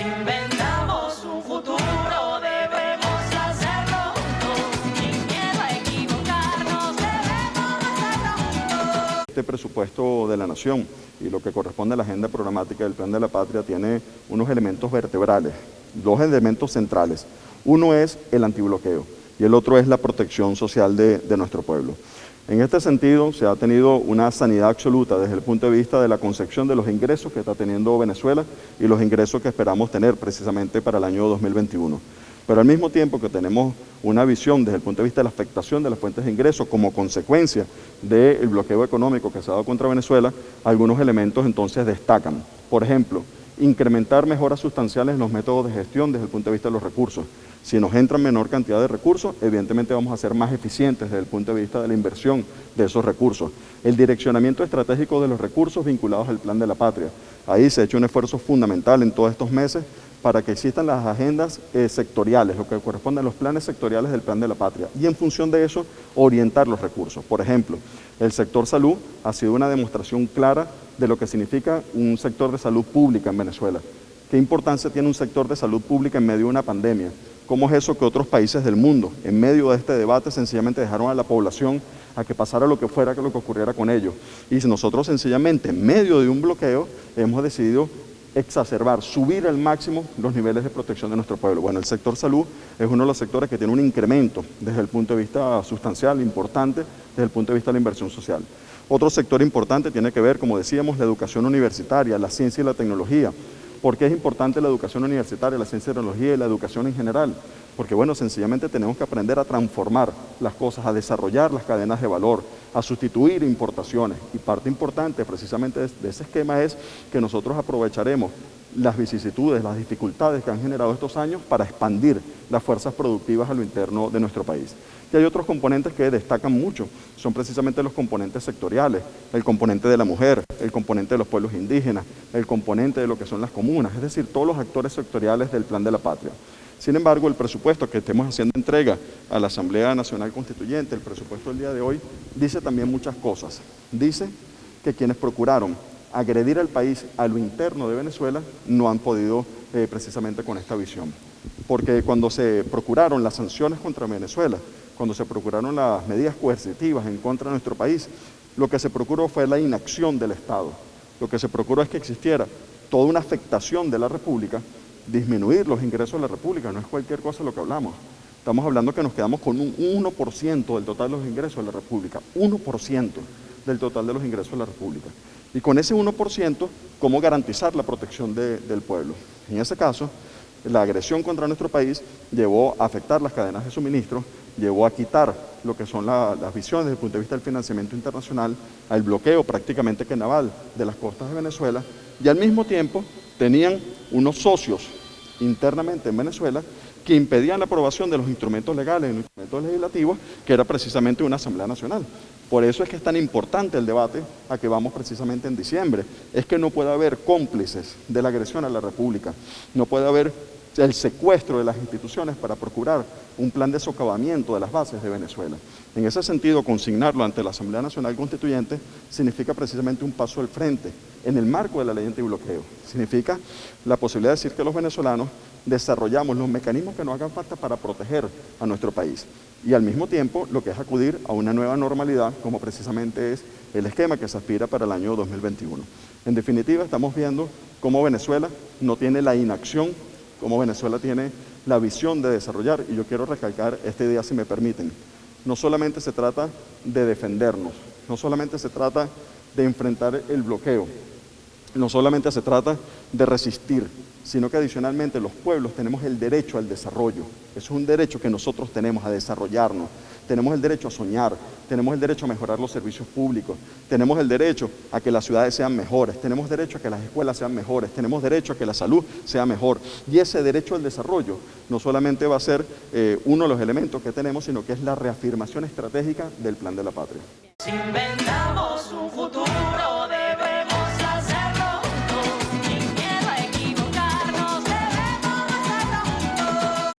Si inventamos un futuro, debemos hacerlo juntos, sin miedo a equivocarnos, debemos hacerlo juntos. Este presupuesto de la Nación y lo que corresponde a la agenda programática del Plan de la Patria tiene unos elementos vertebrales, dos elementos centrales. Uno es el antibloqueo y el otro es la protección social de nuestro pueblo. En este sentido, se ha tenido una sanidad absoluta desde el punto de vista de la concepción de los ingresos que está teniendo Venezuela y los ingresos que esperamos tener precisamente para el año 2021. Pero al mismo tiempo que tenemos una visión desde el punto de vista de la afectación de las fuentes de ingresos como consecuencia del bloqueo económico que se ha dado contra Venezuela, algunos elementos entonces destacan. Por ejemplo, incrementar mejoras sustanciales en los métodos de gestión desde el punto de vista de los recursos. Si nos entra menor cantidad de recursos, evidentemente vamos a ser más eficientes desde el punto de vista de la inversión de esos recursos. El direccionamiento estratégico de los recursos vinculados al Plan de la Patria. Ahí se ha hecho un esfuerzo fundamental en todos estos meses para que existan las agendas sectoriales, lo que corresponde a los planes sectoriales del Plan de la Patria, y en función de eso orientar los recursos. Por ejemplo, el sector salud ha sido una demostración clara de lo que significa un sector de salud pública en Venezuela. ¿Qué importancia tiene un sector de salud pública en medio de una pandemia? ¿Cómo es eso que otros países del mundo, en medio de este debate, sencillamente dejaron a la población a que pasara lo que fuera, que lo que ocurriera con ellos? Y nosotros sencillamente, en medio de un bloqueo, hemos decidido exacerbar, subir al máximo los niveles de protección de nuestro pueblo. Bueno, el sector salud es uno de los sectores que tiene un incremento desde el punto de vista sustancial, importante, desde el punto de vista de la inversión social. Otro sector importante tiene que ver, como decíamos, la educación universitaria, la ciencia y la tecnología. ¿Por qué es importante la educación universitaria, la ciencia y la tecnología y la educación en general? Porque, bueno, sencillamente tenemos que aprender a transformar las cosas, a desarrollar las cadenas de valor, a sustituir importaciones. Y parte importante precisamente de ese esquema es que nosotros aprovecharemos las vicisitudes, las dificultades que han generado estos años para expandir las fuerzas productivas a lo interno de nuestro país. Y hay otros componentes que destacan mucho, son precisamente los componentes sectoriales, el componente de la mujer, el componente de los pueblos indígenas, el componente de lo que son las comunas, es decir, todos los actores sectoriales del Plan de la Patria. Sin embargo, el presupuesto que estemos haciendo entrega a la Asamblea Nacional Constituyente, el presupuesto del día de hoy, dice también muchas cosas. Dice que quienes procuraron agredir al país a lo interno de Venezuela no han podido precisamente con esta visión. Porque cuando se procuraron las sanciones contra Venezuela, cuando se procuraron las medidas coercitivas en contra de nuestro país, lo que se procuró fue la inacción del Estado. Lo que se procuró es que existiera toda una afectación de la República, disminuir los ingresos de la República, no es cualquier cosa lo que hablamos. Estamos hablando que nos quedamos con un 1% del total de los ingresos de la República, 1% del total de los ingresos de la República. Y con ese 1%, ¿cómo garantizar la protección del pueblo? En ese caso, la agresión contra nuestro país llevó a afectar las cadenas de suministro, llevó a quitar lo que son las visiones desde el punto de vista del financiamiento internacional, al bloqueo prácticamente que naval de las costas de Venezuela, y al mismo tiempo tenían unos socios internamente en Venezuela que impedían la aprobación de los instrumentos legales y los instrumentos legislativos, que era precisamente una Asamblea Nacional. Por eso es que es tan importante el debate a que vamos precisamente en diciembre. Es que no puede haber cómplices de la agresión a la República, no puede haber el secuestro de las instituciones para procurar un plan de socavamiento de las bases de Venezuela. En ese sentido, consignarlo ante la Asamblea Nacional Constituyente significa precisamente un paso al frente en el marco de la ley antibloqueo. Significa la posibilidad de decir que los venezolanos desarrollamos los mecanismos que nos hagan falta para proteger a nuestro país. Y al mismo tiempo, lo que es acudir a una nueva normalidad, como precisamente es el esquema que se aspira para el año 2021. En definitiva, estamos viendo cómo Venezuela no tiene la inacción, cómo Venezuela tiene la visión de desarrollar, y yo quiero recalcar esta idea, si me permiten. No solamente se trata de defendernos, no solamente se trata de enfrentar el bloqueo, no solamente se trata de resistir, sino que adicionalmente los pueblos tenemos el derecho al desarrollo. Eso es un derecho que nosotros tenemos a desarrollarnos, tenemos el derecho a soñar, tenemos el derecho a mejorar los servicios públicos, tenemos el derecho a que las ciudades sean mejores, tenemos derecho a que las escuelas sean mejores, tenemos derecho a que la salud sea mejor. Y ese derecho al desarrollo no solamente va a ser uno de los elementos que tenemos, sino que es la reafirmación estratégica del Plan de la Patria. Si inventamos un futuro,